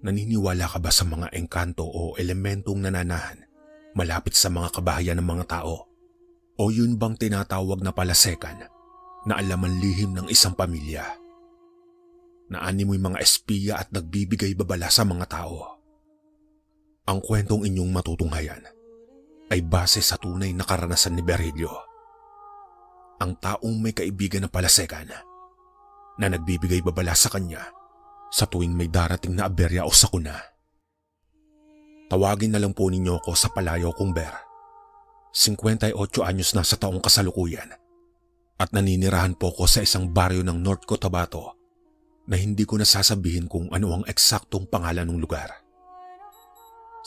Naniniwala ka ba sa mga engkanto o elementong nananahan malapit sa mga kabahayan ng mga tao? O yun bang tinatawag na palasekan na alaman lihim ng isang pamilya? Na animoy mga espiya at nagbibigay babala sa mga tao? Ang kwentong inyong matutunghayan ay base sa tunay na karanasan ni Berhelio, ang taong may kaibigan na palasekan na nagbibigay babala sa kanya sa tuwing may darating na aberya o sakuna. Tawagin na lang po ninyo ako sa palayaw kong Ber. 58 anyos na sa taong kasalukuyan at naninirahan po ko sa isang baryo ng North Cotabato na hindi ko nasasabihin kung ano ang eksaktong pangalan ng lugar.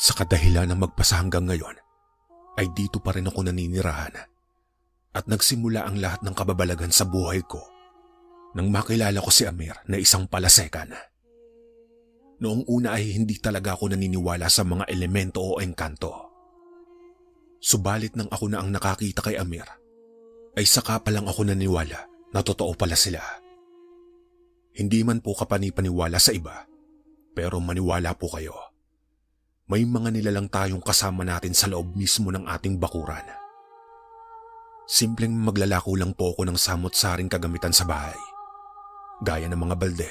Sa kadahilan ng magpasa hanggang ngayon ay dito pa rin ako naninirahan at nagsimula ang lahat ng kababalagan sa buhay ko nang makilala ko si Amir na isang palasekan. Noong una ay hindi talaga ako naniniwala sa mga elemento o engkanto. Subalit nang ako na ang nakakita kay Amir, ay saka pa lang ako naniwala na totoo pala sila. Hindi man po kapanipaniwala sa iba, pero maniwala po kayo. May mga nilalang tayong kasama natin sa loob mismo ng ating bakuran. Simpleng maglalako lang po ako ng samot-saring kagamitan sa bahay. Gaya ng mga balde,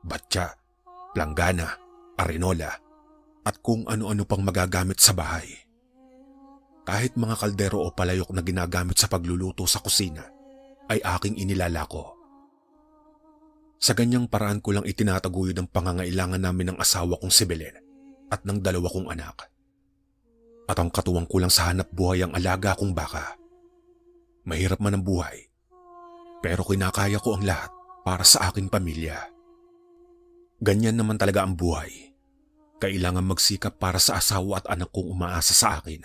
batya, planggana, arenola, at kung ano-ano pang magagamit sa bahay. Kahit mga kaldero o palayok na ginagamit sa pagluluto sa kusina ay aking inilalako. Sa ganyang paraan ko lang itinataguyod ang pangangailangan namin ng asawa kong si Belen at ng 2 kong anak. At ang katuwang ko lang sa hanap buhay ang alaga kong baka. Mahirap man ang buhay, pero kinakaya ko ang lahat para sa aking pamilya. Ganyan naman talaga ang buhay. Kailangan magsikap para sa asawa at anak kong umaasa sa akin.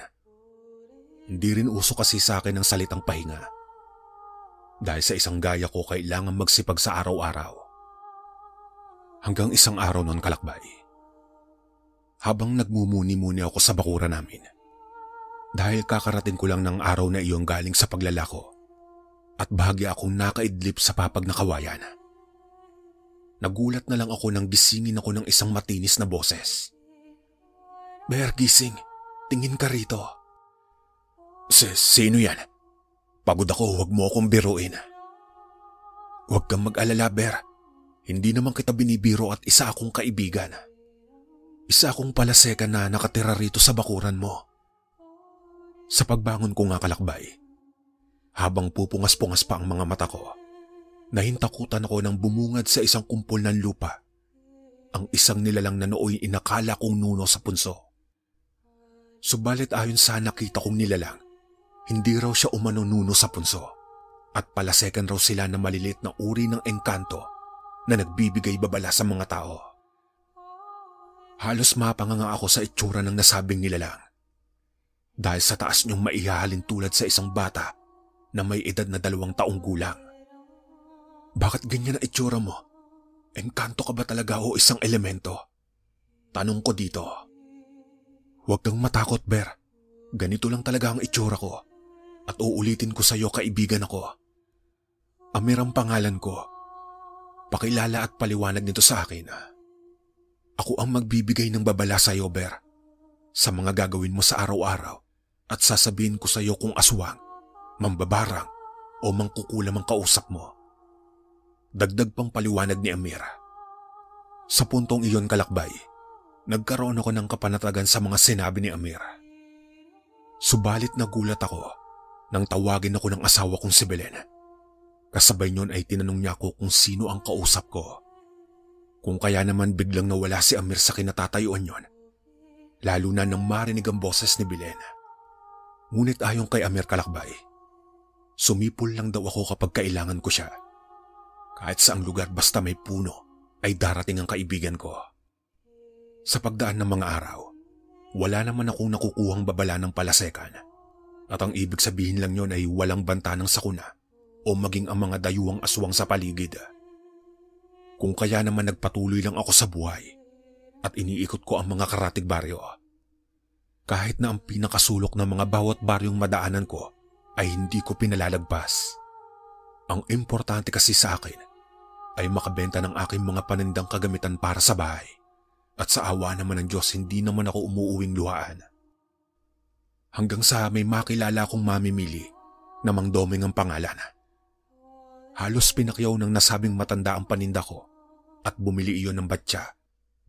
Hindi rin uso kasi sa akin ang salitang pahinga. Dahil sa isang gaya ko kailangan magsipag sa araw-araw. Hanggang isang araw noon, Kalakbay, habang nagmumuni-muni ako sa bakura namin, dahil kakarating ko lang ng araw na iyon galing sa paglalako at bahagya akong nakaidlip sa papag na kawayan. Nagulat na lang ako nang gisingin ako ng isang matinis na boses. "Ber, gising. Tingin ka rito." Sino yan? Pagod ako, huwag mo akong biruin." "Huwag kang mag-alala, Ber. Hindi naman kita binibiro at isa akong kaibigan. Isa akong palasekan na nakatira rito sa bakuran mo." Sa pagbangon ko nga, Kalakbay, habang pupungas-pungas pa ang mga mata ko, nahintakutan ako ng bumungad sa isang kumpol ng lupa ang isang nilalang na nooy inakala kong nuno sa punso. Subalit ayon sa nakita kong nilalang, hindi raw siya umano nuno sa punso at palasekan raw sila na maliliit na uri ng engkanto na nagbibigay babala sa mga tao. Halos mapanganga ako sa itsura ng nasabing nilalang dahil sa taas niyong maihahalin tulad sa isang bata na may edad na 2 taong gulang. "Bakit ganyan ang itsura mo? Engkanto ka ba talaga o isang elemento?" tanong ko dito. "Huwag kang matakot, Ber. Ganito lang talaga ang itsura ko at uulitin ko sa iyo, kaibigan ako. Amir ang pangalan ko. Pakilala at paliwanag nito sa akin. Ako ang magbibigay ng babala sa iyo, Ber, sa mga gagawin mo sa araw-araw at sasabihin ko sa iyo kung aswang, mambabarang o mangkukulam ang kausap mo." Dagdag pang paliwanag ni Amir. Sa puntong iyon, Kalakbay, nagkaroon ako ng kapanatagan sa mga sinabi ni Amir. Subalit nagulat ako nang tawagin ako ng asawa kong si Belen. Kasabay niyon ay tinanong niya ako kung sino ang kausap ko. Kung kaya naman biglang nawala si Amir sa kinatatayuan yon, lalo na nang marinig ang boses ni Belen. Ngunit ayon kay Amir, Kalakbay, sumipol lang daw ako kapag kailangan ko siya. Kahit saang lugar basta may puno ay darating ang kaibigan ko. Sa pagdaan ng mga araw, wala naman akong nakukuhang babala ng palasekan. At ang ibig sabihin lang yon ay walang banta ng sakuna o maging ang mga dayuhang aswang sa paligid. Kung kaya naman nagpatuloy lang ako sa buhay at iniikot ko ang mga karatig baryo. Kahit na ang pinakasulok ng mga bawat baryong madaanan ko ay hindi ko pinalalagpas. Ang importante kasi sa akin ay makabenta ng aking mga panindang kagamitan para sa bahay At sa awa naman ng Diyos, hindi naman ako umuuwing luhaan. Hanggang sa may makilala akong mamimili na Mang Doming ang pangalan. Halos pinakyaw ng nasabing matanda ang paninda ko at bumili iyon ng batya,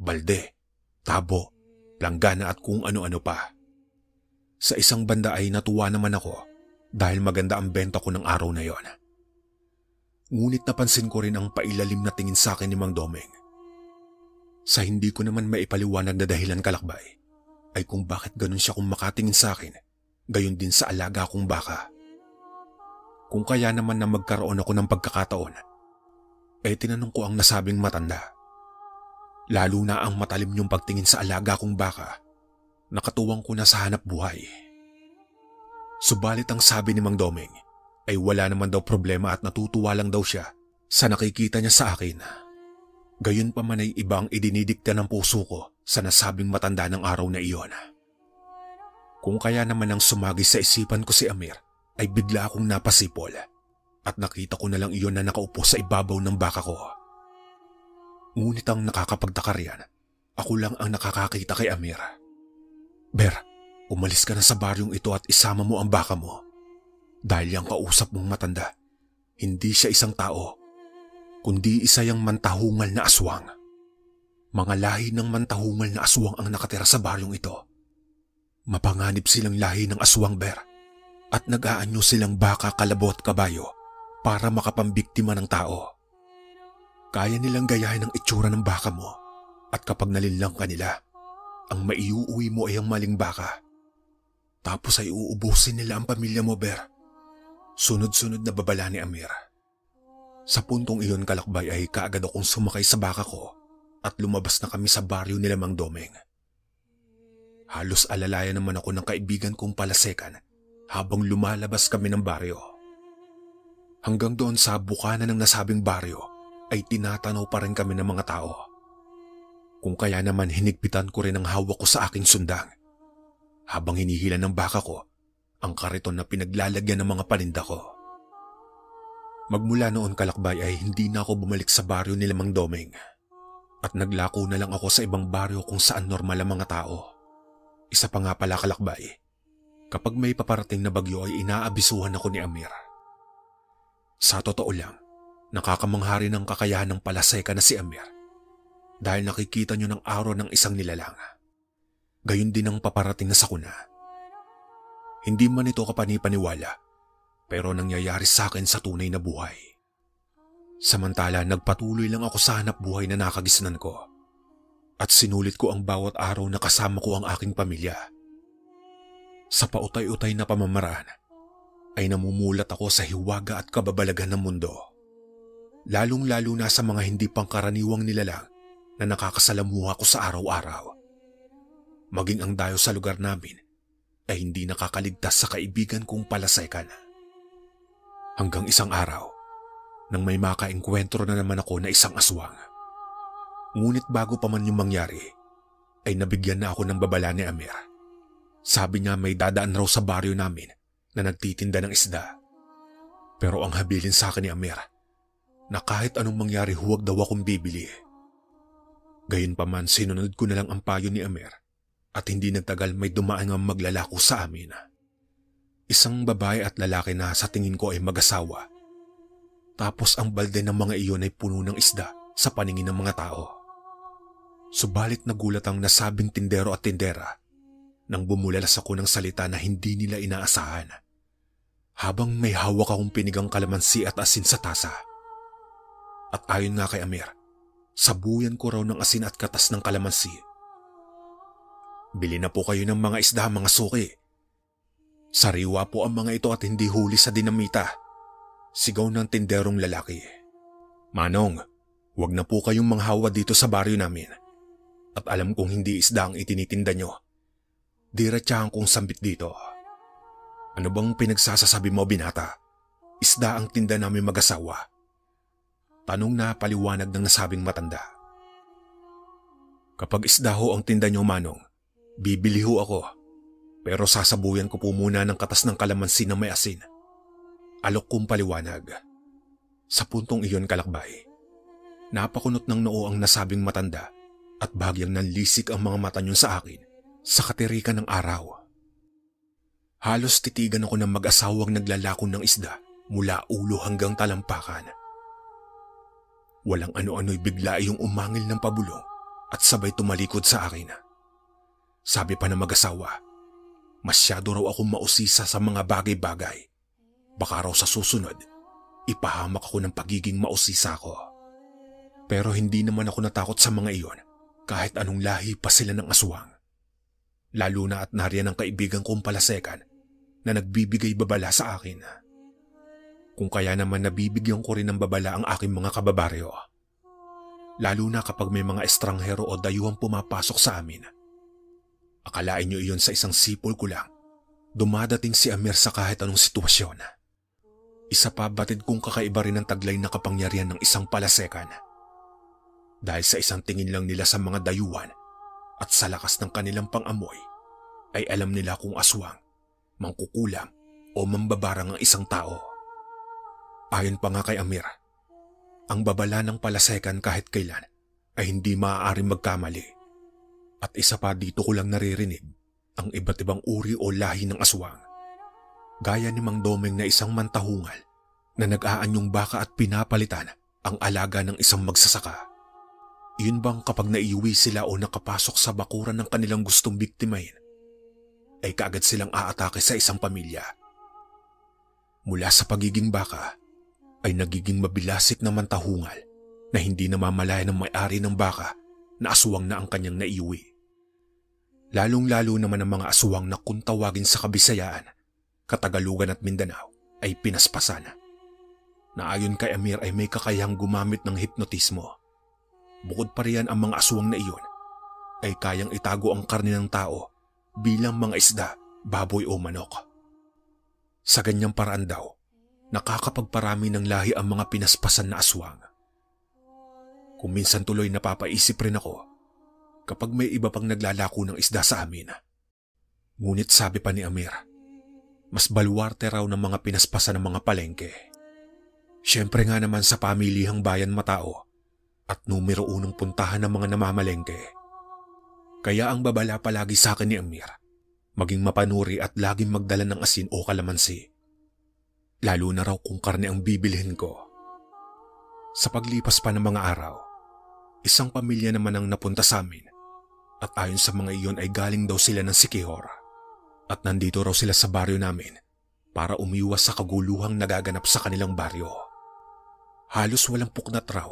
balde, tabo, planggana at kung ano-ano pa. Sa isang banda ay natuwa naman ako dahil maganda ang benta ko ng araw na yon. Ngunit napansin ko rin ang pailalim na tingin sa akin ni Mang Doming. Sa hindi ko naman maipaliwanag na dahilan, Kalakbay, ay kung bakit ganun siya kung makatingin sa akin, gayon din sa alaga kong baka. Kung kaya naman na magkaroon ako ng pagkakataon, tinanong ko ang nasabing matanda. Lalo na ang matalim niyong pagtingin sa alaga kong baka, nakatuwang ko na sa hanap buhay. Subalit ang sabi ni Mang Doming ay wala naman daw problema at natutuwa lang daw siya sa nakikita niya sa akin. Gayon pa man ay ibang idinidikta ng puso ko sa nasabing matanda ng araw na iyon. Kung kaya naman ang sumagi sa isipan ko si Amir ay bigla akong napasipol at nakita ko na lang iyon na nakaupo sa ibabaw ng baka ko. Ngunit ang nakakapagtaka riyan, ako lang ang nakakakita kay Amir. Ber, umalis ka na sa baryong ito at isama mo ang baka mo. Dahil yung kausap mong matanda, hindi siya isang tao, kundi isa yung mantahungal na aswang. Mga lahi ng mantahungal na aswang ang nakatira sa baryong ito. Mapanganib silang lahi ng aswang, Ber, at nag-aanyo silang baka, kalabo at kabayo para makapambiktima ng tao. Kaya nilang gayahin ang itsura ng baka mo at kapag nalinlang ka nila, ang maiuuwi mo ay ang maling baka. Tapos ay uubusin nila ang pamilya mo, Ber. Sunod-sunod na babala ni Amir. Sa puntong iyon, Kalakbay, ay kaagad akong sumakay sa baka ko at lumabas na kami sa baryo nila Mang Doming. Halos alalayan naman ako ng kaibigan kong palasekan habang lumalabas kami ng baryo. Hanggang doon sa bukana ng nasabing baryo ay tinatanaw pa rin kami ng mga tao. Kung kaya naman hinigpitan ko rin ang hawak ko sa aking sundang habang hinihila ng baka ko ang kariton na pinaglalagyan ng mga paninda ko. Magmula noon, Kalakbay, ay hindi na ako bumalik sa baryo nila Mang Doming at naglako na lang ako sa ibang baryo kung saan normal ang mga tao. Isa pa nga pala, Kalakbay, kapag may paparating na bagyo ay inaabisuhan ako ni Amir. Sa totoo lang, nakakamangha rin ang kakayahan ng palaseka na si Amir dahil nakikita niyo ng araw ng isang nilalang. Gayon din ang paparating na sakuna. Hindi man ito kapanipaniwala, pero nangyayari sa akin sa tunay na buhay. Samantala, nagpatuloy lang ako sa hanap buhay na nakagisnan ko at sinulit ko ang bawat araw na kasama ko ang aking pamilya. Sa pautay-utay na pamamaraan ay namumulat ako sa hiwaga at kababalagan ng mundo. Lalong-lalo na sa mga hindi pangkaraniwang nilalang na nakakasalamuha ko sa araw-araw. Maging ang dayo sa lugar namin ay hindi nakakaligtas sa kaibigan kong palasekan. Hanggang isang araw, nang may makaengkwentro na naman ako na isang aswang. Ngunit bago pa man yung mangyari, ay nabigyan na ako ng babala ni Amir. Sabi niya may dadaan raw sa baryo namin na nagtitinda ng isda. Pero ang habilin sa akin ni Amir, na kahit anong mangyari huwag daw akong bibili. Gayunpaman sinunod ko na lang ang payo ni Amir at hindi nagtagal may dumaan ang maglalako sa amin. Isang babae at lalaki na sa tingin ko ay mag-asawa. Tapos ang balde ng mga iyon ay puno ng isda sa paningin ng mga tao. Subalit nagulat ang nasabing tindero at tindera nang bumulalas ako ng salita na hindi nila inaasahan. Habang may hawak akong pinigang kalamansi at asin sa tasa. At ayon nga kay Amir, sabuyan ko raw ng asin at katas ng kalamansi. Bili na po kayo ng mga isda, mga suki. Sariwa po ang mga ito at hindi huli sa dinamita. Sigaw ng tinderong lalaki. Manong, huwag na po kayong manghawa dito sa baryo namin. At alam kong hindi isda ang itinitinda nyo. Diretsahan kong sambit dito. Ano bang pinagsasasabi mo, binata? Isda ang tinda namin mag-asawa. Tanong na paliwanag ng nasabing matanda. Kapag isda ho ang tinda nyo, Manong, bibili ho ako. Pero sasabuyan ko po muna ng katas ng kalamansi na may asin. Alok kong paliwanag. Sa puntong iyon, Kalakbay, napakunot ng noo ang nasabing matanda at bahagyang nanlisik ang mga mata niyo sa akin sa katirikan ng araw. Halos titigan ako ng mag-asawang naglalako ng isda mula ulo hanggang talampakan. Walang ano-ano'y bigla yung umangil ng pabulong at sabay tumalikod sa akin. Sabi pa ng mag-asawa, masyado raw akong mausisa sa mga bagay-bagay. Baka raw sa susunod, ipahamak ako ng pagiging mausisa ko. Pero hindi naman ako natakot sa mga iyon kahit anong lahi pa sila ng aswang. Lalo na at nariyan ang kaibigan kong palasekan na nagbibigay babala sa akin. Kung kaya naman nabibigyan ko rin ng babala ang aking mga kababaryo. Lalo na kapag may mga estranghero o dayuhang pumapasok sa amin. Akalain niyo iyon sa isang sipol ko lang. Dumadating si Amir sa kahit anong sitwasyon. Isa pa batid kong kakaiba rin ang taglay na kapangyarihan ng isang palasekan. Dahil sa isang tingin lang nila sa mga dayuhan at sa lakas ng kanilang pang-amoy, ay alam nila kung aswang, mangkukulam o mambabarang ang isang tao. Ayon pa nga kay Amir, ang babala ng palasekan kahit kailan ay hindi maaaring magkamali. At isa pa dito ko lang naririnig ang iba't ibang uri o lahi ng aswang. Gaya ni Mang Domeng na isang mantahungal na nag-aanyong baka at pinapalitan ang alaga ng isang magsasaka. Iyon bang kapag naiuwi sila o nakapasok sa bakuran ng kanilang gustong biktimahin, ay kaagad silang aatake sa isang pamilya. Mula sa pagiging baka, ay nagiging mabilasik na mantahungal na hindi namamalayan ng may-ari ng baka na aswang na ang kanyang naiuwi. Lalong-lalo naman ang mga aswang na kung tawagin sa Kabisayaan, Katagalugan at Mindanao ay pinaspasan. Na ayon kay Amir ay may kakayahang gumamit ng hipnotismo. Bukod pa riyan ang mga aswang na iyon ay kayang itago ang karne ng tao bilang mga isda, baboy o manok. Sa ganyang paraan daw, nakakapagparami ng lahi ang mga pinaspasan na aswang. Kung minsan tuloy napapaisip rin ako kapag may iba pang naglalako ng isda sa amin. Ngunit sabi pa ni Amir, mas baluarte raw ng mga pinaspasan ng mga palengke. Siyempre nga naman sa pamilihang bayan matao at numero unong puntahan ng mga namamalengke. Kaya ang babala palagi sa akin ni Amir, maging mapanuri at laging magdala ng asin o kalamansi. Lalo na raw kung karne ang bibilhin ko. Sa paglipas pa ng mga araw, isang pamilya naman ang napunta sa amin at ayon sa mga iyon ay galing daw sila ng Siquijor at nandito raw sila sa baryo namin para umiwas sa kaguluhang nagaganap sa kanilang baryo. Halos walang puknat raw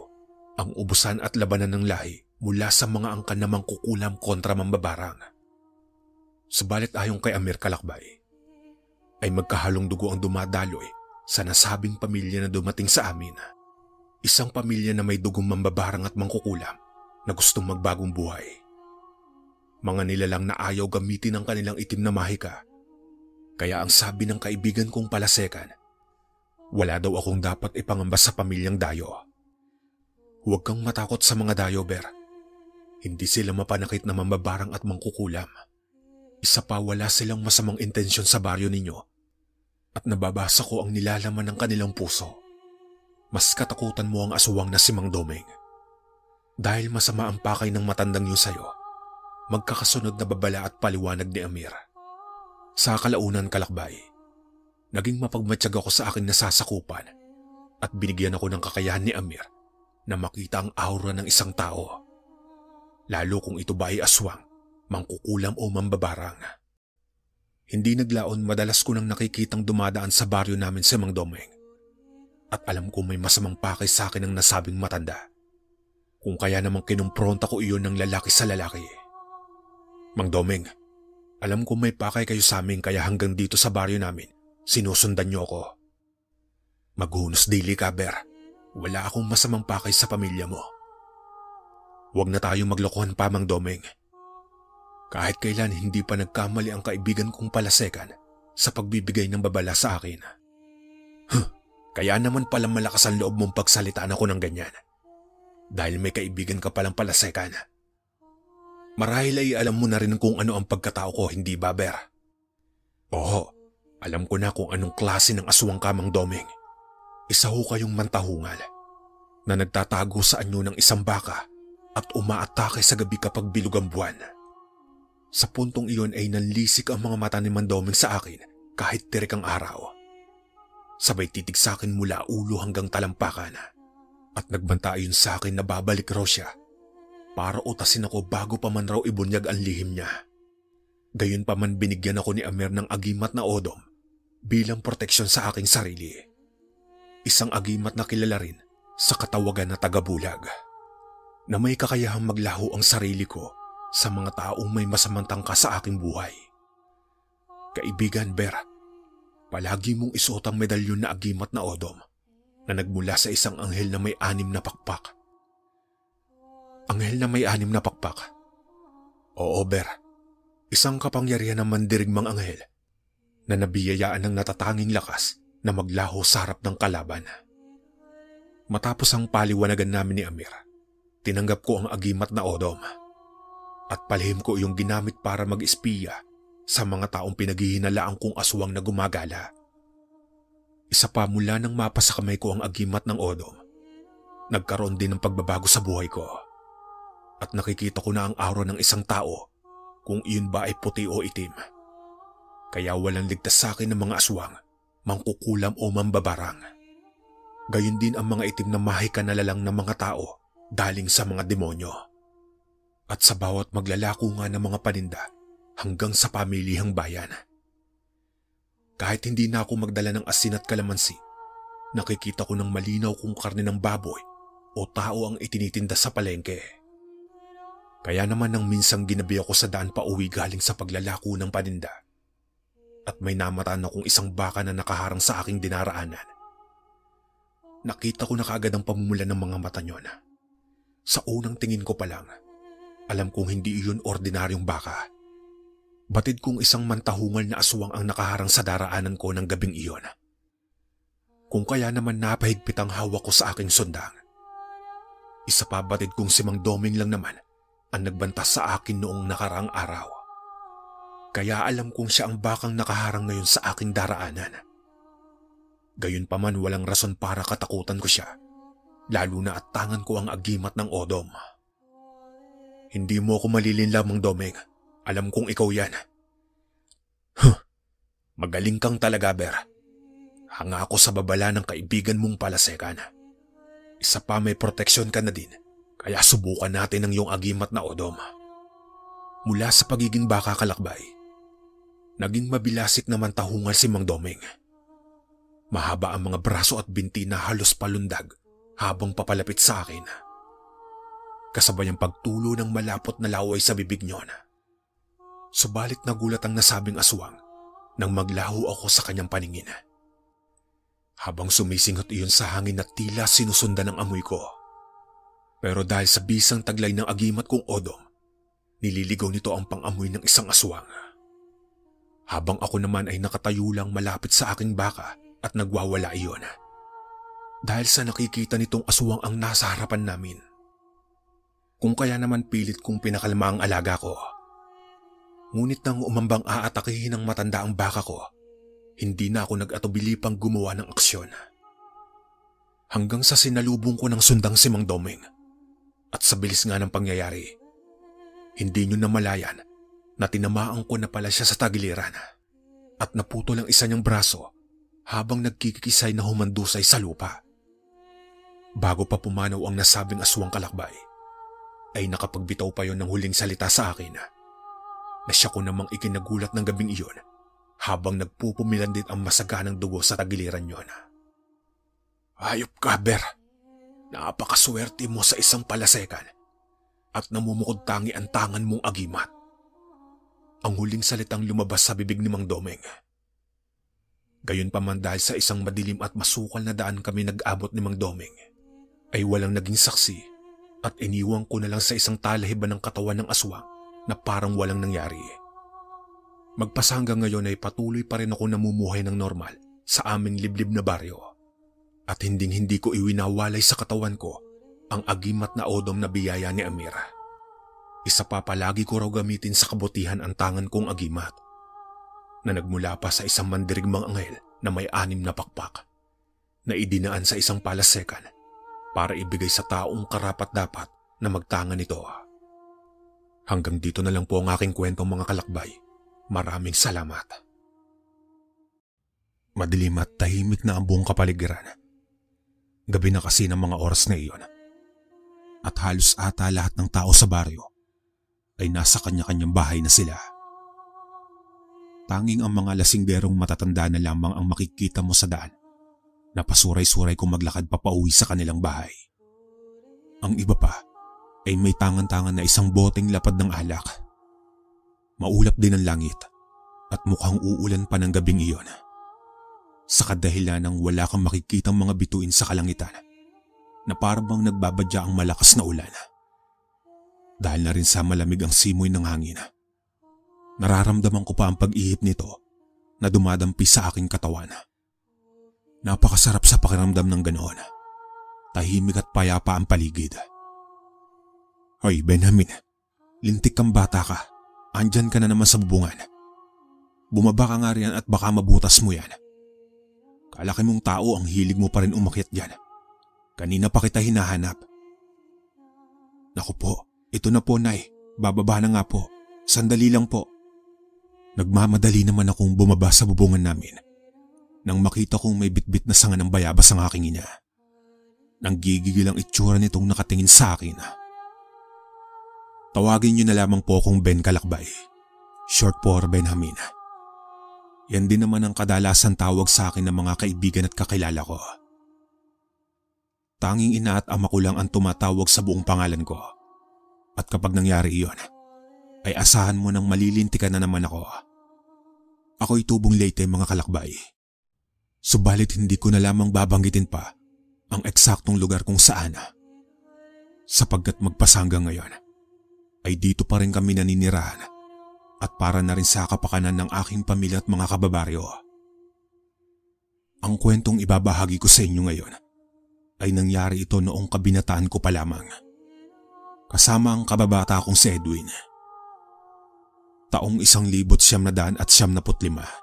ang ubusan at labanan ng lahi mula sa mga angkan na mangkukulam kontra mambabarang. Subalit ayon kay Amir Kalakbay, ay magkahalong dugo ang dumadaloy sa nasabing pamilya na dumating sa amin. Isang pamilya na may dugong mambabarang at mangkukulam na gustong magbagong buhay. Mga nilalang na ayaw gamitin ang kanilang itim na mahika. Kaya ang sabi ng kaibigan kong palasekan, wala daw akong dapat ipangamba sa pamilyang dayo. Huwag kang matakot sa mga dayo, Ber. Hindi sila mapanakit na mambabarang at mangkukulam. Isa pa, wala silang masamang intensyon sa baryo ninyo. At nababasa ko ang nilalaman ng kanilang puso. Mas katakutan mo ang aswang na si Mang Domeng. Dahil masama ang pakay ng matandang yun sa'yo, magkakasunod na babala at paliwanag ni Amir. Sa kalaunan, Kalakbay, naging mapagmatsyag ako sa aking nasasakupan at binigyan ako ng kakayahan ni Amir na makita ang aura ng isang tao. Lalo kung ito ba ay aswang, mangkukulam o mambabarang. Hindi naglaon, madalas ko nang nakikitang dumadaan sa baryo namin si Mang Domeng. At alam ko may masamang pakay sa akin ang nasabing matanda. Kung kaya namang kinumpronta ko iyon ng lalaki sa lalaki. Mang Domeng, alam ko may pakay kayo sa amin kaya hanggang dito sa baryo namin, sinusundan niyo ako. Maghunos dili ka, Ber. Wala akong masamang pakay sa pamilya mo. Huwag na tayong maglokohan pa, Mang Domeng. Kahit kailan hindi pa nagkamali ang kaibigan kong palasekan sa pagbibigay ng babala sa akin. Kaya naman pala malakas ang loob mong pagsalitaan ako ng ganyan. Dahil may kaibigan ka palang palasekan. Marahil ay alam mo na rin kung ano ang pagkatao ko, hindi ba, Ber? Oo, alam ko na kung anong klase ng aswang ka, Mang Domeng. Isa ho kayong mantahungal na nagtatago sa anyo ng isang baka at umaatake sa gabi kapag bilog ang buwan. Sa puntong iyon ay nanlisik ang mga mata ni Mandoming sa akin kahit tirik ang araw. Sabay titig sa akin mula ulo hanggang talampakan at nagbanta ayon sa akin na babalik raw siya para utasin ako bago pa man raw ibunyag ang lihim niya. Gayon pa man binigyan ako ni Amir ng agimat na odom bilang proteksyon sa aking sarili. Isang agimat na kilala rin sa katawagan na tagabulag, na may kakayahang maglaho ang sarili ko sa mga taong may masamang tangka sa aking buhay. Kaibigan Ber, palagi mong isuot ang medalyon na agimat na odom na nagmula sa isang anghel na may 6 na pakpak. Anghel na may 6 na pakpak? Oo Ber, isang kapangyarihan ng mandirigmang anghel na nabiyayaan ng natatanging lakas na maglaho sa harap ng kalaban. Matapos ang paliwanagan namin ni Amir, tinanggap ko ang agimat na odom at palihim ko iyong ginamit para mag-espiya sa mga taong pinaghihinalaang kong aswang na gumagala. Isa pa mula nang mapasa kamay ko ang agimat ng odom, nagkaroon din ng pagbabago sa buhay ko at nakikita ko na ang aura ng isang tao kung iyon ba ay puti o itim. Kaya walang ligtas sa akin ng mga aswang, mangkukulam o mambabarang. Gayon din ang mga itim na mahika na lalang ng mga tao daling sa mga demonyo. At sa bawat maglalako nga ng mga paninda hanggang sa pamilihang bayan. Kahit hindi na ako magdala ng asin at kalamansi, nakikita ko ng malinaw kung karne ng baboy o tao ang itinitinda sa palengke. Kaya naman nang minsang ginabi ako sa daan pa uwi galing sa paglalako ng paninda at may namataan akong isang baka na nakaharang sa aking dinaraanan, nakita ko na kaagad ang pamumulan ng mga mata niyon. Sa unang tingin ko pa lang, alam kong hindi iyon ordinaryong baka. Batid kong isang mantahungal na aswang ang nakaharang sa daraanan ko ng gabing iyon. Kung kaya naman napahigpit ang hawak ko sa aking sundang. Isa pa batid kong si Mang Doming lang naman ang nagbanta sa akin noong nakaraang araw. Kaya alam kong siya ang bakang nakaharang ngayon sa aking daraanan. Gayunpaman walang rason para katakutan ko siya, lalo na at tangan ko ang agimat ng odom. Hindi mo ako malilinlang, Mang Doming. Alam kong ikaw yan. Magaling kang talaga, Ber. Hanga ako sa babala ng kaibigan mong palasekan. Isa pa may proteksyon ka na din, kaya subukan natin ang iyong agimat na odom. Mula sa pagiging baka kalakbay, naging mabilasik naman tahungal si Mang Doming. Mahaba ang mga braso at binti na halos palundag habang papalapit sa akin. Kasabay ang pagtulo ng malapot na laway sa bibig niyon. Subalit nagulat ang nasabing aswang nang maglaho ako sa kanyang paningin. Habang sumisinghot iyon sa hangin na tila sinusundan ng amoy ko. Pero dahil sa bisang taglay ng agimat kong odom, nililigaw nito ang pang-amoy ng isang aswang. Habang ako naman ay nakatayo lang malapit sa aking baka at nagwawala iyon. Dahil sa nakikita nitong aswang ang nasa harapan namin. Kung kaya naman pilit kong pinakalma ang alaga ko. Ngunit nang umambang aatakihin ng matanda ang baka ko, hindi na ako nag-atubili pang gumawa ng aksyon. Hanggang sa sinalubong ko ng sundang si Mang Doming. At sa bilis nga ng pangyayari, hindi nyo namalayan na tinamaan ko na pala siya sa tagiliran at naputol ang isa niyang braso habang nagkikisay na humandusay sa lupa. Bago pa pumanaw ang nasabing aswang kalakbay, ay nakapagbitaw pa yon ng huling salita sa akin na siya ko namang ikinagulat ng gabing iyon habang nagpupumilandit ang masaganang dugo sa tagiliran yon. Hayop ka, Ber. Napakaswerte mo sa isang palasekan at namumukod tangi ang tangan mong agimat. Ang huling salitang lumabas sa bibig ni Mang Doming. Gayunpaman dahil sa isang madilim at masukal na daan kami nag-abot ni Mang Doming, ay walang naging saksi at iniwang ko na lang sa isang talahiban ng katawan ng aswang na parang walang nangyari. Magpasa hanggang ngayon ay patuloy pa rin ako namumuhay ng normal sa aming liblib na baryo at hinding-hindi ko iwinawalay sa katawan ko ang agimat na odom na biyaya ni Amir. Isa pa palagi ko raw gamitin sa kabutihan ang tangan kong agimat na nagmula pa sa isang mandirigmang anghel na may 6 na pakpak na idinaan sa isang palasekan para ibigay sa taong karapat-dapat na magtangan ito. Hanggang dito na lang po ang aking kwentong mga kalakbay. Maraming salamat. Madilim at tahimik na ang buong kapaligiran. Gabi na kasi ng mga oras na iyon. At halos ata lahat ng tao sa baryo ay nasa kanya-kanyang bahay na sila. Tanging ang mga lasingberong matatanda na lamang ang makikita mo sa daan na pasuray-suray kung maglakad papauwi sa kanilang bahay. Ang iba pa ay may tangan-tangan na isang boteng lapad ng alak. Maulap din ang langit at mukhang uulan pa ng gabing iyon. Sa kadahilan ng wala kang makikitang mga bituin sa kalangitan na parang nagbabadya ang malakas na ulan. Dahil na rin sa malamig ang simoy ng hangin, nararamdaman ko pa ang pag-ihip nito na dumadampi sa aking katawan. Napakasarap sa pakiramdam ng ganoon. Tahimik at payapa ang paligid. Hoy Benjamin, lintik kang bata ka. Andyan ka na naman sa bubungan. Bumaba ka nga riyan at baka mabutas mo yan. Kalaki mong tao ang hilig mo pa rin umakyat dyan. Kanina pa kita hinahanap. Naku po, ito na po Nay. Bababa na nga po. Sandali lang po. Nagmamadali naman akong bumaba sa bubungan namin nang makita kong may bitbit na sanga ng bayabas ang aking ina. Nang gigigil ang itsura nitong nakatingin sa akin. Tawagin niyo na lamang po akong Ben Kalakbay. Short for Benjamin. Yan din naman ang kadalasan tawag sa akin ng mga kaibigan at kakilala ko. Tanging ina at ama ko lang ang tumatawag sa buong pangalan ko. At kapag nangyari iyon, ay asahan mo nang malilintikan na naman ako. Ako'y tubong Leyte mga kalakbay. Subalit hindi ko na lamang babanggitin pa ang eksaktong lugar kung saan. Sapagkat magpasanggang ngayon, ay dito pa rin kami naninirahan. At para na rin sa kapakanan ng aking pamilya at mga kababaryo. Ang kwentong ibabahagi ko sa inyo ngayon ay nangyari ito noong kabinataan ko pa lamang. Kasama ang kababata kong si Edwin. Taong 1995.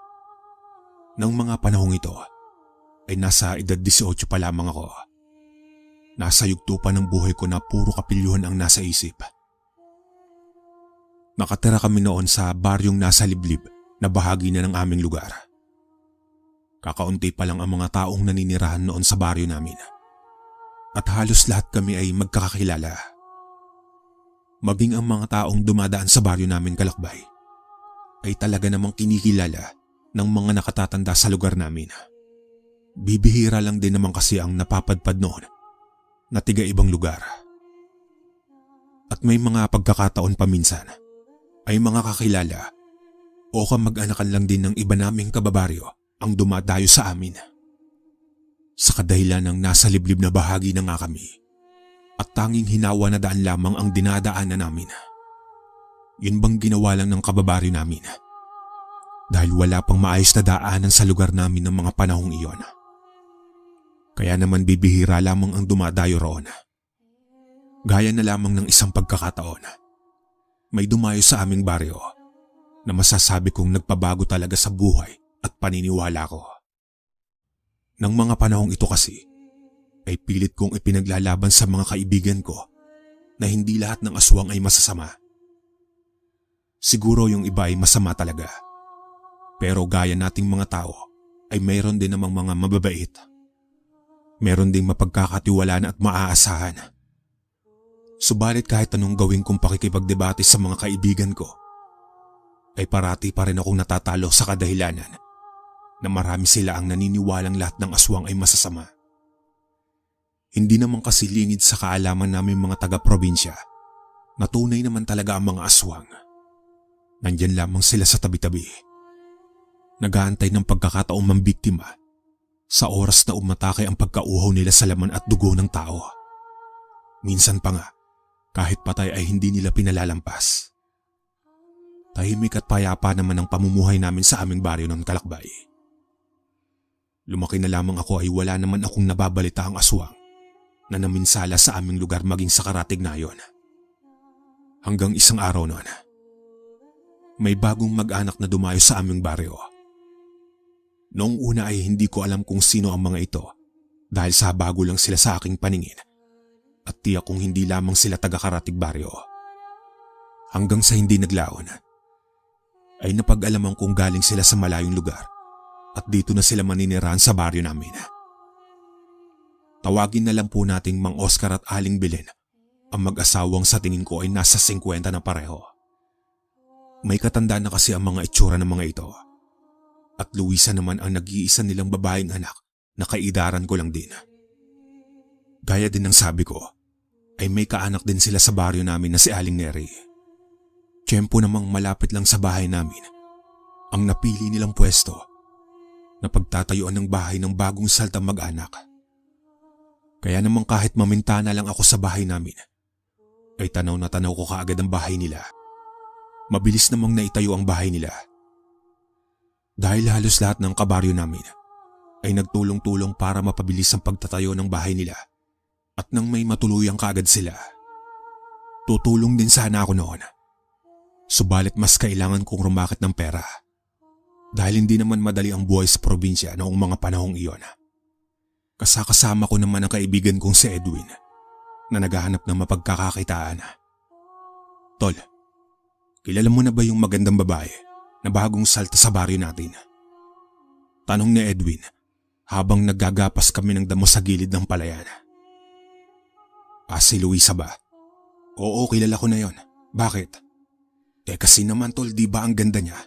Nang mga panahong ito ay nasa edad 18 pa lamang ako. Nasa yugto pa ng buhay ko na puro kapilyuhan ang nasa isip. Nakatira kami noon sa baryong nasa liblib na bahagi na ng aming lugar. Kakaunti pa lang ang mga taong naninirahan noon sa baryo namin. At halos lahat kami ay magkakakilala. Maging ang mga taong dumadaan sa baryo namin kalakbay ay talaga namang kinikilala ng mga nakatatanda sa lugar namin. Bibihira lang din naman kasi ang napapadpad noon na tiga ibang lugar. At may mga pagkakataon paminsan ay mga kakilala o kamag-anakan lang din ng iba naming kababaryo ang dumadayo sa amin. Sa kadahilan ng nasa liblib na bahagi na nga kami at tanging hinawa na daan lamang ang dinadaanan namin. Yun bang ginawa lang ng kababaryo namin dahil wala pang maayos na daanan sa lugar namin ng mga panahong iyon. Kaya naman bibihira lamang ang dumadayo roon. Gaya na lamang ng isang pagkakataon. May dumayo sa aming baryo na masasabi kong nagpabago talaga sa buhay at paniniwala ko. Nang mga panahong ito kasi, ay pilit kong ipinaglalaban sa mga kaibigan ko na hindi lahat ng aswang ay masasama. Siguro yung iba ay masama talaga. Pero gaya nating mga tao ay mayroon din namang mga mababait. Meron ding mapagkakatiwalaan at maaasahan. Subalit kahit anong gawin kong pakikipagdebate sa mga kaibigan ko, ay parati pa rin akong natatalo sa kadahilanan na marami sila ang naniniwalang lahat ng aswang ay masasama. Hindi naman kasi lingid sa kaalaman namin mga taga-probinsya na tunay naman talaga ang mga aswang. Nandyan lamang sila sa tabi-tabi. Nag-aantay ng pagkakataong mambiktima sa oras na umatake ang pagkauhaw nila sa laman at dugo ng tao. Minsan pa nga, kahit patay ay hindi nila pinalalampas. Tahimik at payapa naman ang pamumuhay namin sa aming baryo ng Kalakbay. Lumaki na lamang ako ay wala naman akong nababalita ang aswang na naminsala sa aming lugar maging sa Karatignayon. Hanggang isang araw noon, may bagong mag-anak na dumayo sa aming baryo. Noong una ay hindi ko alam kung sino ang mga ito dahil sa bago lang sila sa aking paningin at tiyak kung hindi lamang sila taga-Karatig Baryo. Hanggang sa hindi naglaon ay napag-alaman kong galing sila sa malayong lugar at dito na sila maninirahan sa baryo namin. Tawagin na lang po nating Mang Oscar at Aling Belen, ang mag-asawang sa tingin ko ay nasa 50 na pareho. May katandaan na kasi ang mga itsura ng mga ito. At Luisa naman ang nag-iisa nilang babaeng anak na kaidaran ko lang din. Gaya din ng sabi ko, ay may kaanak din sila sa baryo namin na si Aling Neri. Tiyempo namang malapit lang sa bahay namin ang napili nilang pwesto na pagtatayuan ng bahay ng bagong saltang mag-anak. Kaya namang kahit mamintana lang ako sa bahay namin, ay tanaw na tanaw ko kaagad ang bahay nila. Mabilis namang naitayo ang bahay nila. Dahil halos lahat ng kabaryo namin ay nagtulong-tulong para mapabilis ang pagtatayo ng bahay nila at nang may matuluyang kaagad sila. Tutulong din sana ako noon. Subalit mas kailangan kong rumakit ng pera dahil hindi naman madali ang buhay sa probinsya noong mga panahong iyon. Kasama ko naman ang kaibigan kong si Edwin na naghahanap ng mapagkakakitaan. Tol, kilala mo na ba yung magandang babae na bagong salta sa baryo natin? Tanong ni Edwin habang naggagapas kami ng damo sa gilid ng palayan. Si Luisa ba? Oo, kilala ko na yon. Bakit? Kasi naman tol, di ba ang ganda niya?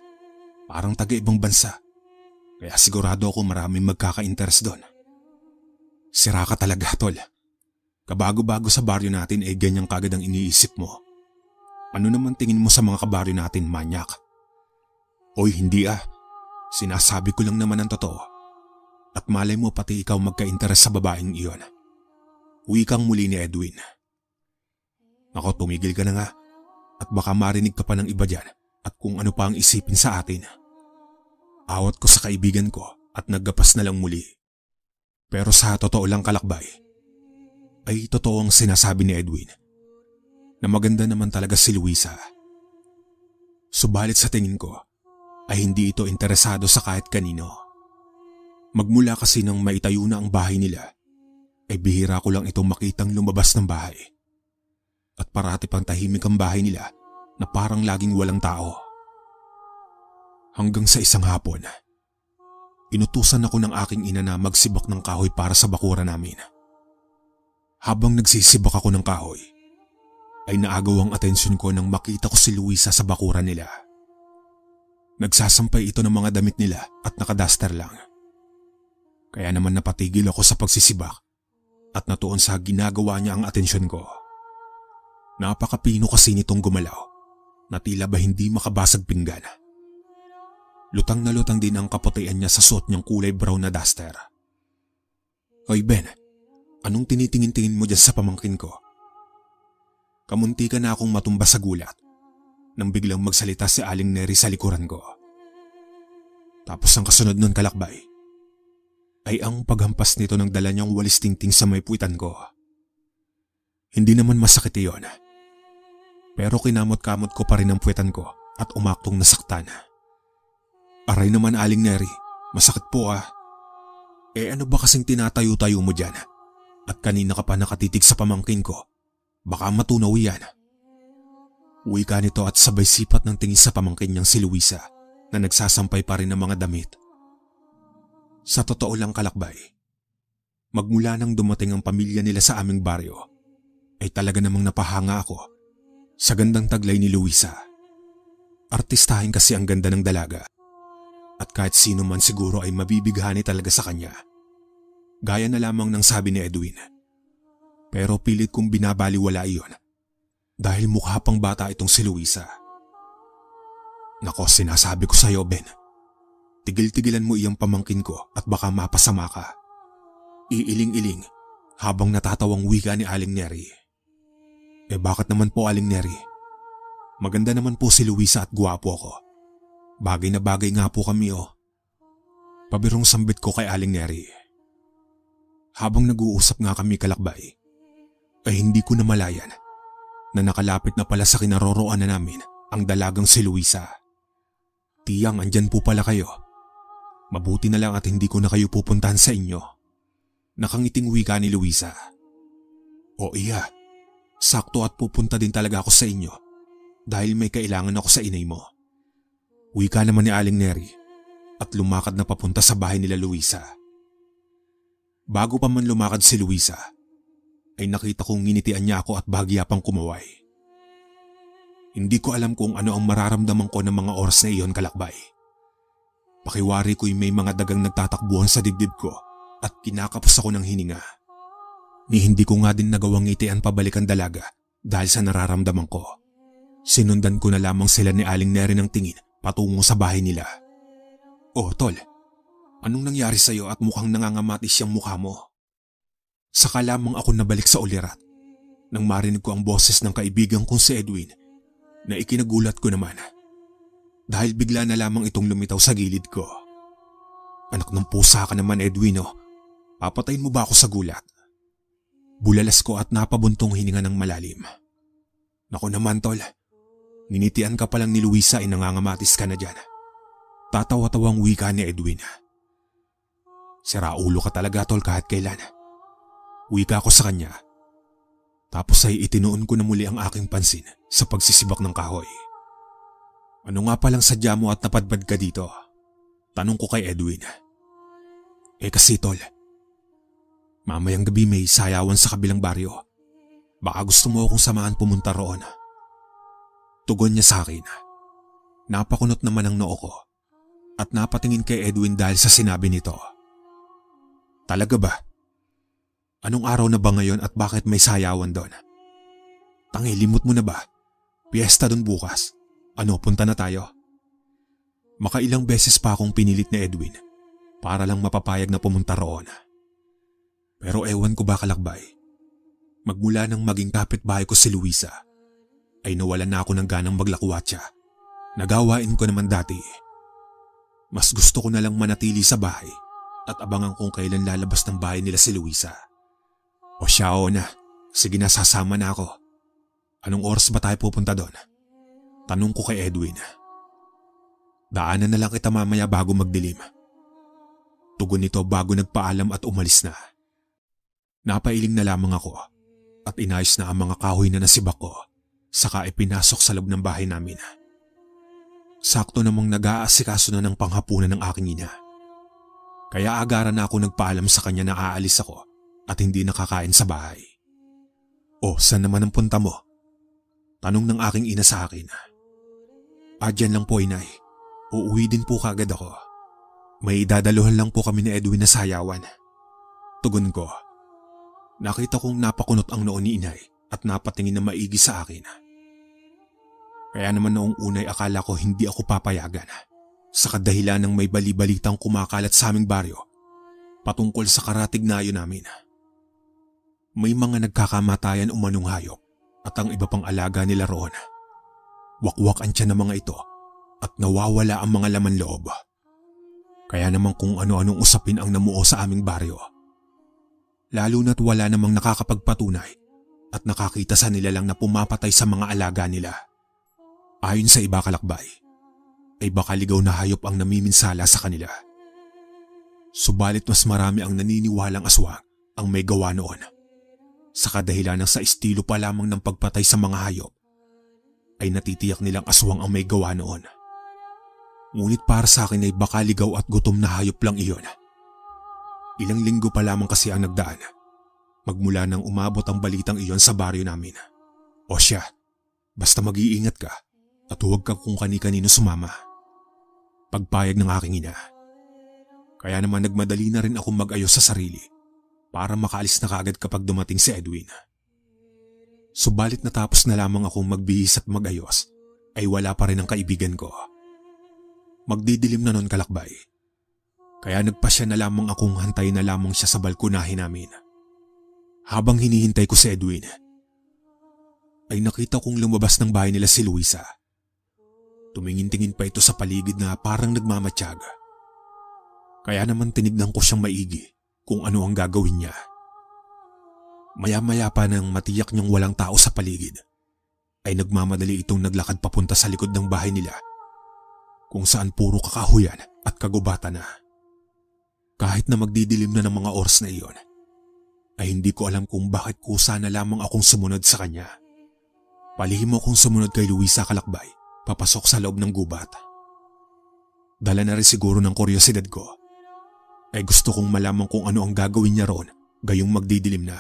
Parang taga-ibang bansa. Kaya sigurado ako maraming magkaka-interest doon. Sira ka talaga, tol. Kabago-bago sa baryo natin ay ganyang kagad ang iniisip mo. Ano naman tingin mo sa mga kabaryo natin, manyak? Oy, hindi ah. Sinasabi ko lang naman ang totoo. At malay mo pati ikaw magka-interes sa babaeng iyon. Wikang muli ni Edwin. Ako, tumigil ka na nga. At baka marinig ka pa ng iba dyan at kung ano pa ang isipin sa atin. Awat ko sa kaibigan ko at naggapas na lang muli. Pero sa totoo lang, kalakbay, ay totoo ang sinasabi ni Edwin na maganda naman talaga si Luisa. Subalit sa tingin ko ay hindi ito interesado sa kahit kanino. Magmula kasi nang maitayo na ang bahay nila ay bihira ko lang itong makitang lumabas ng bahay. At parati pang tahimik ang bahay nila na parang laging walang tao. Hanggang sa isang hapon, inutusan ako ng aking ina na magsibak ng kahoy para sa bakuran namin. Habang nagsisibak ako ng kahoy, ay naagaw ang atensyon ko nang makita ko si Luisa sa bakuran nila. Nagsasampay ito ng mga damit nila at nakadaster lang. Kaya naman napatigil ako sa pagsisibak at natuon sa ginagawa niya ang atensyon ko. Napakapino kasi nitong gumalaw na tila ba hindi makabasag pinggan. Lutang na lutang din ang kaputian niya sa suot niyang kulay brown na duster. Hoy Ben, anong tinitingin-tingin mo dyan sa pamangkin ko? Kamunti ka na akong matumba sa gulat nang biglang magsalita si Aling Neri sa likuran ko. Tapos ang kasunod nun, kalakbay, ay ang paghampas nito ng dala niyang walis tingting sa may puwitan ko. Hindi naman masakit iyon. Pero kinamot-kamot ko pa rin ang puwitan ko at umaktong nasaktan. Aray naman, Aling Neri, masakit po ah. Ano ba kasing tinatayo-tayo mo dyan? At kanina ka pa nakatitig sa pamangkin ko. Baka matunaw yan. Uwi ka nito at sabay sipat ng tingin sa pamangkin niyang si Luisa na nagsasampay pa rin ng mga damit. Sa totoo lang, kalakbay, magmula nang dumating ang pamilya nila sa aming baryo, ay talaga namang napahanga ako sa gandang taglay ni Luisa. Artistahin kasi ang ganda ng dalaga. At kahit sino man siguro ay mabibighani talaga sa kanya. Gaya na lamang ng sabi ni Edwin. Pero pilit kong binabaliwala iyon dahil mukha pang bata itong si Luisa. Nako, sinasabi ko sa iyo, Ben. Tigil-tigilan mo iyang pamangkin ko at baka mapasama ka. Iiling-iling habang natatawang wika ni Aling Neri. Bakit naman po, Aling Neri? Maganda naman po si Luisa at guwapo ako. Bagay na bagay nga po kami oh. Pabirong sambit ko kay Aling Neri. Habang nag-uusap nga kami, kalakbay, ay hindi ko namalayan na nakalapit na pala sa kinaroroonan namin ang dalagang si Luisa. Tiyang, andyan po pala kayo. Mabuti na lang at hindi ko na kayo pupuntahan sa inyo. Nakangiting wika ni Luisa. O iya, sakto at pupunta din talaga ako sa inyo dahil may kailangan ako sa inay mo. Wika naman ni Aling Neri at lumakad na papunta sa bahay nila Luisa. Bago pa man lumakad si Luisa, ay nakita kong nginitian niya ako at bahagya pang kumaway. Hindi ko alam kung ano ang mararamdaman ko ng mga oras na iyon, Kalakbay. Pakiwari ko'y may mga dagang nagtatakbuhan sa dibdib ko at kinakapos ako ng hininga. Ni hindi ko nga din nagawang ngitian pabalik ang dalaga dahil sa nararamdaman ko. Sinundan ko na lamang sila ni Aling Neri ng tingin patungo sa bahay nila. Oh, tol, anong nangyari sa'yo at mukhang nangangamatis yung mukha mo? Saka lamang ako nabalik sa ulirat nang marinig ko ang boses ng kaibigan kong si Edwin na ikinagulat ko naman dahil bigla na lamang itong lumitaw sa gilid ko. Anak ng pusa ka naman, Edwin, oh. Papatayin mo ba ako sa gulat? Bulalas ko at napabuntong hininga ng malalim. Naku naman, tol. Ninitian ka palang ni Luisa ay nangangamatis ka na dyan. Tatawa-tawang wika ni Edwin. Siraulo ka talaga, tol, kahit kailan. Wika ko sa kanya. Tapos ay itinuon ko na muli ang aking pansin sa pagsisibak ng kahoy. Ano nga palang sadya mo at napadbad ka dito? Tanong ko kay Edwin. Kasi, tol, mamayang gabi may sayawan sa kabilang baryo. Baka gusto mo akong samahan pumunta roon. Tugon niya sa akin. Napakunot naman ang noo ko at napatingin kay Edwin dahil sa sinabi nito. Talaga ba? Anong araw na ba ngayon at bakit may sayawan doon? Tangi, limot mo na ba? Piyesta doon bukas. Ano, punta na tayo? Makailang beses pa akong pinilit ni Edwin para lang mapapayag na pumunta roon. Pero ewan ko ba, Kalakbay, magmula nang maging kapitbahay ko si Luisa, ay nawalan na ako ng ganang maglakwatsa. Nagawain ko naman dati. Mas gusto ko na lang manatili sa bahay at abangan kung kailan lalabas ng bahay nila si Luisa. O siya, o na. Sige na, sasama na ako. Anong oras ba tayo pupunta doon? Tanong ko kay Edwin. Daanan na lang kita mamaya bago magdilim. Tugon nito bago nagpaalam at umalis na. Napailing na lamang ako at inayos na ang mga kahoy na nasibak ko, saka ipinasok sa loob ng bahay namin. Sakto namang nag-aasikaso na ng panghapunan ng aking ina. Kaya agaran na ako nagpaalam sa kanya na aalis ako at hindi nakakain sa bahay. O, saan naman ang punta mo? Tanong ng aking ina sa akin. Dyan lang po, inay. Uuwi din po kagad ako. May dadaluhan lang po kami ni Edwin na sayawan. Tugon ko. Nakita kong napakunot ang noo ni inay at napatingin na maigi sa akin. Kaya naman noong unay akala ko hindi ako papayagan sa kadahilan ng may bali-balitang kumakalat sa aming baryo patungkol sa karatignayo namin. May mga nagkakamatayan umanong hayop at ang iba pang alaga nila roon. Wakwak ang tiyan ng mga ito at nawawala ang mga laman loob. Kaya naman kung ano-anong usapin ang namuo sa aming baryo. Lalo na't wala namang nakakapagpatunay at nakakita sa nila lang na pumapatay sa mga alaga nila. Ayon sa iba, Kalakbay, ay baka ligaw na hayop ang namiminsala sa kanila. Subalit mas marami ang naniniwalang aswang ang may gawa noon. Sa kadahilan ng sa estilo pa lamang ng pagpatay sa mga hayop, ay natitiyak nilang aswang ang may gawa noon. Ngunit para sa akin ay baka ligaw at gutom na hayop lang iyon. Ilang linggo pa lamang kasi ang nagdaan, magmula nang umabot ang balitang iyon sa baryo namin. O siya, basta mag-iingat ka at huwag kang kung kani-kanino sumama. Pagpayag ng aking ina. Kaya naman nagmadali na rin akong mag-ayos sa sarili para makaalis na kaagad kapag dumating si Edwin. Subalit natapos na lamang akong magbihis at mag-ayos ay wala pa rin ang kaibigan ko. Magdidilim na nun, Kalakbay. Kaya nagpasya na lamang akong hantay na lamang siya sa balkonahe namin. Habang hinihintay ko si Edwin, ay nakita kong lumabas ng bahay nila si Luisa. Tumingin-tingin pa ito sa paligid na parang nagmamatsyag. Kaya naman tinignan ko siyang maigi kung ano ang gagawin niya. Maya-maya pa nang matiyak niyang walang tao sa paligid, ay nagmamadali itong naglakad papunta sa likod ng bahay nila, kung saan puro kakahuyan at kagubatan na. Kahit na magdidilim na ng mga oras na iyon, ay hindi ko alam kung bakit kusa na lamang akong sumunod sa kanya. Palihim akong sumunod kay Luisa Kalakbay, papasok sa loob ng gubat. Dala na rin siguro ng kuryosidad ko, ay gusto kong malaman kung ano ang gagawin niya roon gayong magdidilim na.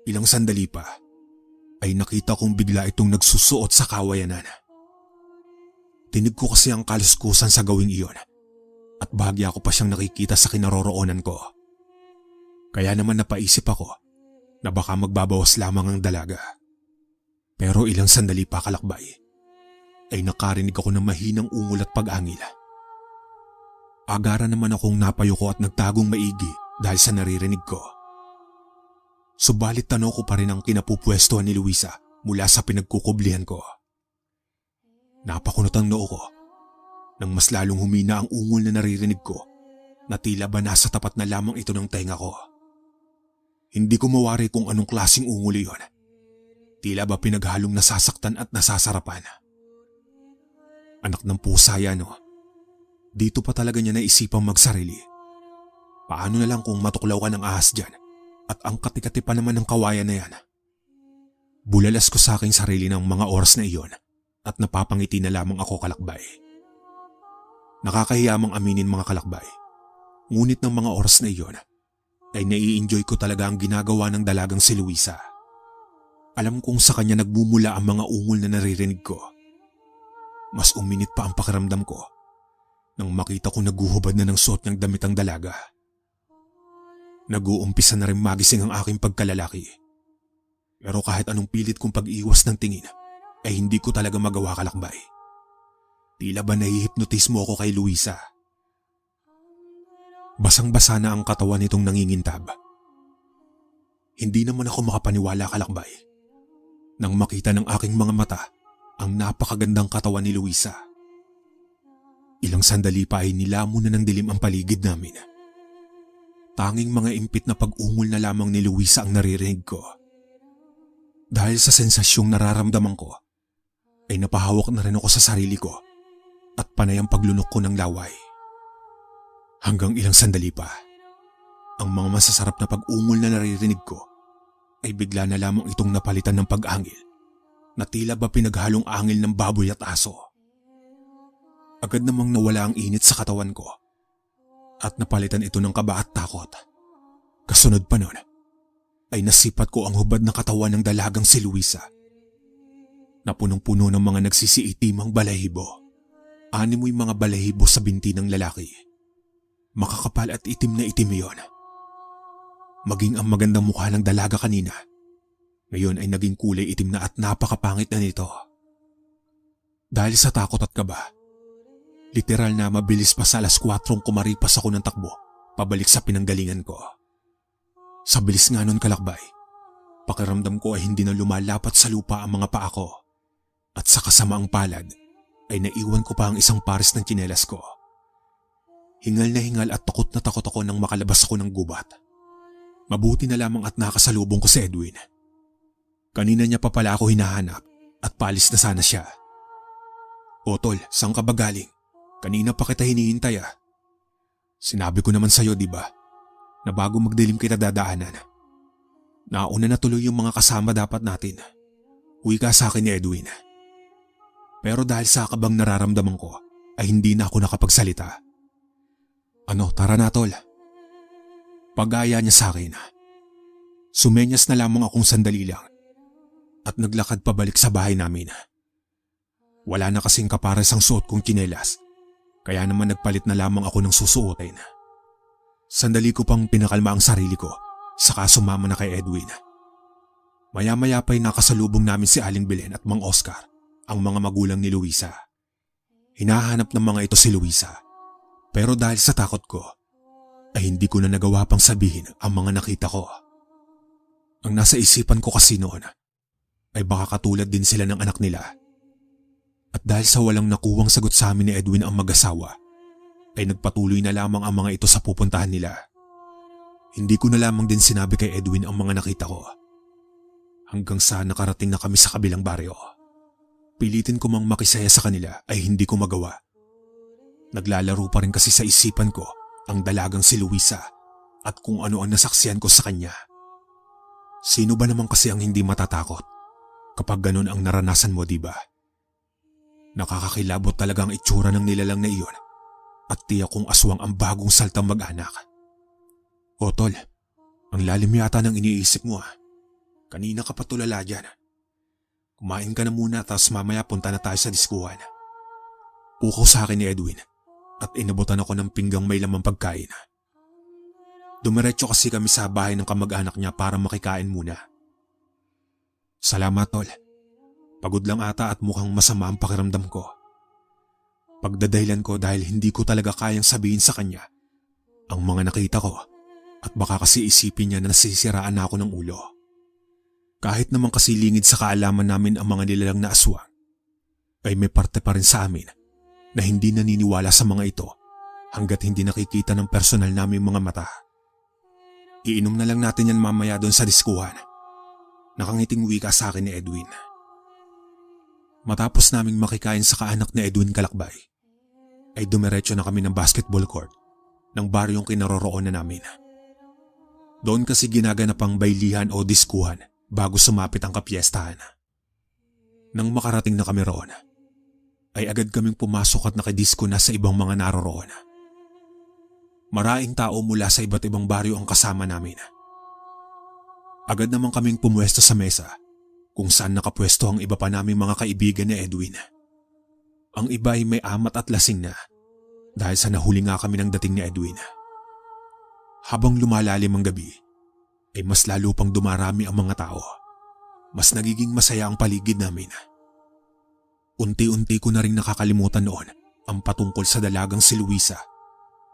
Ilang sandali pa, ay nakita kong bigla itong nagsusuot sa kawayanan. Tinig ko kasi ang kaluskusan sa gawing iyon at bahagya ko pa siyang nakikita sa kinaroroonan ko. Kaya naman napaisip ako na baka magbabawas lamang ang dalaga. Pero ilang sandali pa, Kalakbay, ay nakarinig ako ng mahinang ungol at pag-angil. Agara naman akong napayuko at nagtagong maigi dahil sa naririnig ko. Subalit tanaw ko pa rin ang kinapupwestuhan ni Luisa mula sa pinagkukublihan ko. Napakunot ang noo ko nang mas lalong humina ang ungol na naririnig ko na tila ba nasa tapat na lamang ito ng tenga ko. Hindi ko mawari kung anong klaseng ungol iyon. Tila ba pinaghalong nasasaktan at nasasarapan. Anak ng pusa yan, no? Dito pa talaga niya naisipang magsarili. Paano na lang kung matuklaw ka ng ahas dyan at ang katikati pa naman ng kawayan na yan? Bulalas ko sa aking sarili ng mga oras na iyon at napapangiti na lamang ako, Kalakbay. Nakakahiyamang aminin, mga Kalakbay. Ngunit ng mga oras na iyon ay nai-enjoy ko talaga ang ginagawa ng dalagang si Luisa. Alam kong sa kanya nagmumula ang mga ungol na naririnig ko. Mas uminit pa ang pakiramdam ko nang makita ko naguhubad na ng suot niyang damit ang dalaga. Nag-uumpisa na rin magising ang aking pagkalalaki. Pero kahit anong pilit kong pag-iwas ng tingin, ay hindi ko talaga magawa, Kalakbay. Tila ba nahihipnotismo ako kay Luisa. Basang-basa na ang katawan nitong nangingintab. Hindi naman ako makapaniwala, Kalakbay, nang makita ng aking mga mata ang napakagandang katawan ni Luisa. Ilang sandali pa ay nilamon na ng dilim ang paligid namin. Tanging mga impit na pag-ungol na lamang ni Luisa ang naririnig ko. Dahil sa sensasyong nararamdaman ko, ay napahawak na rin ako sa sarili ko at panay ang paglunok ko ng laway. Hanggang ilang sandali pa, ang mga masasarap na pag-ungol na naririnig ko ay bigla na lamang itong napalitan ng pag-angil na tila ba pinaghalong angil ng baboy at aso. Agad namang nawala ang init sa katawan ko at napalitan ito ng kaba at takot. Kasunod pa nun, ay nasipat ko ang hubad na katawan ng dalagang si Luisa na punong-puno ng mga nagsisiitimang balahibo. Animoy mga balahibo sa binti ng lalaki. Makakapal at itim na itim iyon. Maging ang magandang mukha ng dalaga kanina, ngayon ay naging kulay itim na at napakapangit na nito. Dahil sa takot at kaba, literal na mabilis pa sa 4:00 kumaripas ako ng takbo pabalik sa pinanggalingan ko. Sa bilis nga nun, Kalakbay, pakiramdam ko ay hindi na lumalapat sa lupa ang mga paa ko at sa kasamaang palad ay naiwan ko pa ang isang pares ng tsinelas ko. Hingal na hingal at takot na takot ako nang makalabas ako ng gubat. Mabuti na lamang at nakasalubong ko si Edwin. Kanina niya pa pala ako hinahanap at paalis na sana siya. "O tol, saan ka ba galing? Kanina pa kita hinihintay ah. Sinabi ko naman sa'yo, di ba, na bago magdilim kita dadaanan. Nauna na tuloy yung mga kasama dapat natin. Uwi ka sa akin ni Edwin." Pero dahil sa kabang nararamdaman ko ay hindi na ako nakapagsalita. "Ano, tara na tol." Pag-aya niya sa akin. Sumenyas na lamang akong sandali lang at naglakad pabalik sa bahay namin. Wala na kasing kapares ang suot kong tsinelas, kaya naman nagpalit na lamang ako ng susuotin. Sandali ko pang pinakalma ang sarili ko, saka sumama na kay Edwin. Maya-maya pa'y nakasalubong namin si Aling Belen at Mang Oscar, ang mga magulang ni Luisa. Hinahanap ng mga ito si Luisa, pero dahil sa takot ko, ay hindi ko na nagawa pang sabihin ang mga nakita ko. Ang nasa isipan ko kasi noon ay baka katulad din sila ng anak nila. At dahil sa walang nakuwang sagot sa amin ni Edwin ang mag-asawa, ay nagpatuloy na lamang ang mga ito sa pupuntahan nila. Hindi ko na lamang din sinabi kay Edwin ang mga nakita ko. Hanggang sa nakarating na kami sa kabilang baryo. Pilitin ko mang makisaya sa kanila ay hindi ko magawa. Naglalaro pa rin kasi sa isipan ko ang dalagang si Luisa at kung ano ang nasaksihan ko sa kanya. Sino ba naman kasi ang hindi matatakot kapag ganun ang naranasan mo, di ba? Nakakakilabot talaga ang itsura ng nilalang na iyon at tiyak kong aswang ang bagong saltang mag-anak. O tol, ang lalim yata ng iniisip mo ah. Kanina ka pa tulala dyan. Kumain ka na muna tapos mamaya punta na tayo sa diskuhan. Pukaw sa akin ni Edwin at inabutan ako ng pinggang may lamang pagkain. Dumiretso kasi kami sa bahay ng kamag-anak niya para makikain muna. Salamat tol. Pagod lang ata at mukhang masama ang pakiramdam ko. Pagdadahilan ko dahil hindi ko talaga kayang sabihin sa kanya ang mga nakita ko at baka kasi isipin niya na nasisiraan na ako ng ulo. Kahit naman kasi lingid sa kaalaman namin ang mga nilalang na aswang, ay may parte pa rin sa amin na hindi naniniwala sa mga ito hanggat hindi nakikita ng personal naming mga mata. Iinom na lang natin yan mamaya doon sa diskuhan. Nakangiting wika sa akin ni Edwin. Matapos naming makikain sa kaanak ni Edwin Kalakbay, ay dumiretso na kami ng basketball court ng baryong kinaroroonan namin. Doon kasi ginaganap ang baylihan o diskuhan bago sumapit ang kapiestahan. Nang makarating na kami roon, ay agad kaming pumasok at nakidisko na sa ibang mga naroroon. Maraming tao mula sa iba't ibang baryo ang kasama namin. Agad naman kaming pumwesto sa mesa kung saan nakapwesto ang iba pa naming mga kaibigan ni Edwin. Ang iba ay may amat at lasing na dahil sa nahuli nga kami ng dating ni Edwin. Habang lumalalim ang gabi, ay mas lalo pang dumarami ang mga tao. Mas nagiging masaya ang paligid namin. Unti-unti ko na rin nakakalimutan noon ang patungkol sa dalagang si Luisa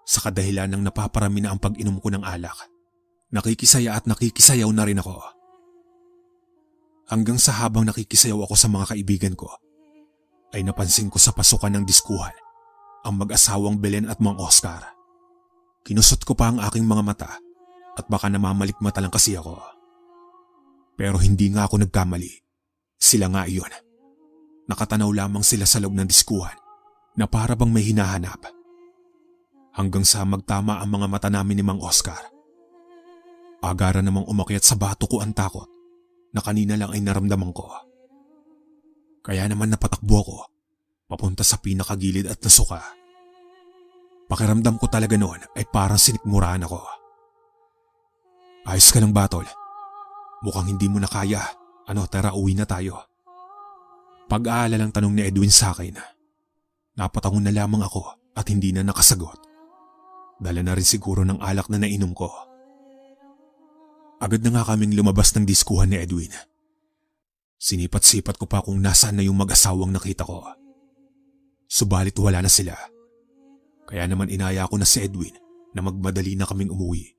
sa kadahilan ng napaparami na ang pag-inom ko ng alak. Nakikisaya at nakikisayaw na rin ako. Hanggang sa habang nakikisayaw ako sa mga kaibigan ko, ay napansin ko sa pasukan ng diskuhan ang mag-asawang Belen at Mang Oscar. Kinusot ko pa ang aking mga mata at baka namamalikmata lang kasi ako. Pero hindi nga ako nagkamali. Sila nga iyon. Nakatanaw lamang sila sa loob ng diskuhan na para bang may hinahanap. Hanggang sa magtama ang mga mata namin ni Mang Oscar. Agara namang umakyat sa bato ko ang takot na kanina lang ay naramdaman ko. Kaya naman napatakbo ako papunta sa pinakagilid at nasuka. Pakiramdam ko talaga noon ay parang sinikmuraan ako. Ayos ka lang ba, tol? Mukhang hindi mo na kaya. Tara uwi na tayo. Pag-aalalang tanong ni Edwin sa akin. Napatangon na lamang ako at hindi na nakasagot. Dala na rin siguro ng alak na nainom ko. Agad na nga kaming lumabas ng diskuhan ni Edwin. Sinipat-sipat ko pa kung nasaan na yung mag-asawang nakita ko. Subalit wala na sila. Kaya naman inaya ko na si Edwin na magmadali na kaming umuwi.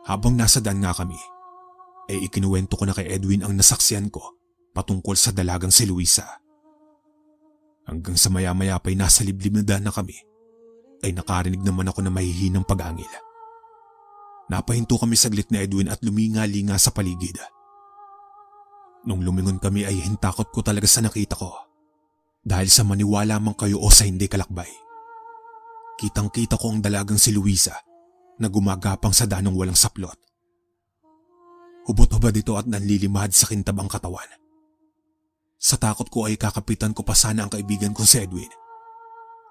Habang nasa daan nga kami, ay ikinuwento ko na kay Edwin ang nasaksihan ko patungkol sa dalagang si Luisa. Hanggang sa maya-maya pa'y nasa liblib na daan na kami, ay nakarinig naman ako na mahihinang pag-angil. Napahinto kami saglit ni Edwin at luminga-linga sa paligid. Nung lumingon kami ay hintakot ko talaga sa nakita ko. Dahil sa maniwala man kayo o sa hindi Kalakbay. Kitang-kita ko ang dalagang si Luisa na gumagapang sa danong walang saplot. Hubot-hubad ito at nanlilimad sa kintab ang katawan. Sa takot ko ay kakapitan ko pa sana ang kaibigan kong si Edwin.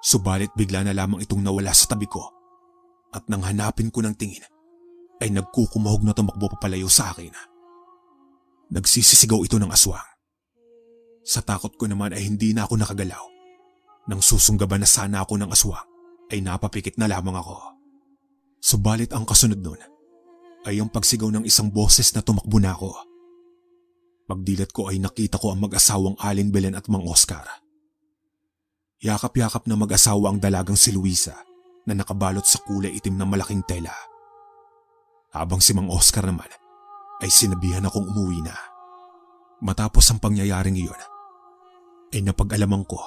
Subalit bigla na lamang itong nawala sa tabi ko at nang hanapin ko ng tingin ay nagkukumahog na tumakbo papalayo sa akin. Nagsisisigaw ito ng aswang. Sa takot ko naman ay hindi na ako nakagalaw. Nang susunggaban na sana ako ng aswang ay napapikit na lamang ako. Subalit ang kasunod nun ay ang pagsigaw ng isang boses na tumakbo na ako. Pagdilat ko ay nakita ko ang mag-asawang Aling Belen at Mang Oscar. Yakap-yakap na mag-asawa ang dalagang si Luisa na nakabalot sa kulay itim na malaking tela. Habang si Mang Oscar naman ay sinabihan akong umuwi na. Matapos ang pangyayaring iyon, ay napag-alaman ko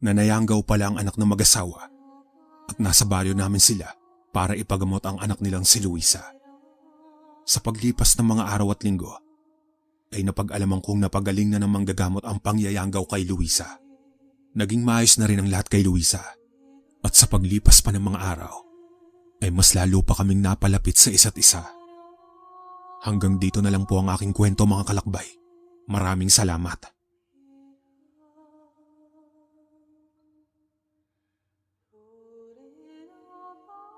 na nayanggaw pala ang anak ng mag-asawa at nasa baryo namin sila para ipagamot ang anak nilang si Luisa. Sa paglipas ng mga araw at linggo, ay napag-alaman kong napagaling na ng manggagamot ang pangyayanggaw kay Luisa. Naging maayos na rin ang lahat kay Luisa at sa paglipas pa ng mga araw, ay mas lalo pa kaming napalapit sa isa't isa. Hanggang dito na lang po ang aking kwento mga kalakbay. Maraming salamat.